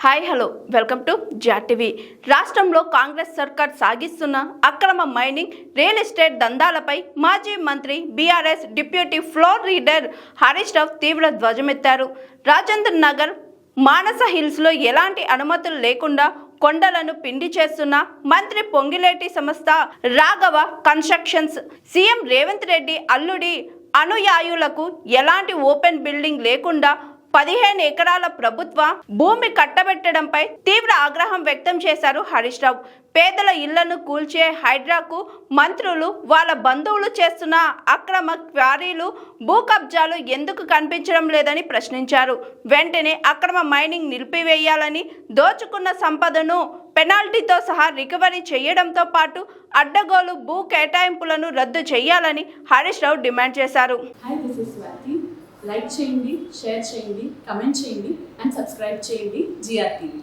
Hi hello welcome to జాటివి. రాష్ట్రంలో కాంగ్రెస్ సర్కార్ సాగిస్తున్న అక్రమ మైనింగ్, రియల్ ఎస్టేట్ దందాలపై మాజీ మంత్రి BRS deputy floor leader Harish Rao తీవ్ర ధ్వజమెత్తారు. రాజేంద్ర నగర్, మానస హిల్స్లో ఎలాంటి అనుమతులు లేకుండా కొండలను పిండి చేస్తున్న మంత్రి పొంగిలేటి సంస్థ రాఘవ కన్స్ట్రక్షన్స్ సీఎం రేవంత్ రెడ్డి అల్లుడి అనుయాయులకు ఎలాంటి ఓపెన్ బిల్డింగ్ లేకుండా 15 ఎకరాల ప్రభుత్వ భూమి కట్టబెట్టడంపై తీవ్ర ఆగ్రహం వ్యక్తం చేశారు హరీష్ రావు. పేదల ఇళ్లను కూల్చే హైడ్రాకు మంత్రులు, వాళ్ళ బంధువులు చేస్తున్న అక్రమ క్వారీలు, భూ కబ్జాలు ఎందుకు కనిపించడం లేదని ప్రశ్నించారు. వెంటనే అక్రమ మైనింగ్ నిలిపివేయాలని, దోచుకున్న సంపదను పెనాల్టీతో సహా రికవరీ చేయడంతో పాటు అడ్డగోలు భూ కేటాయింపులను రద్దు చేయాలని హరీష్ రావు డిమాండ్ చేశారు. లైక్ చేయండి, షేర్ చేయండి, కమెంట్ చేయండి అండ్ సబ్స్క్రైబ్ చేయండి GRTV.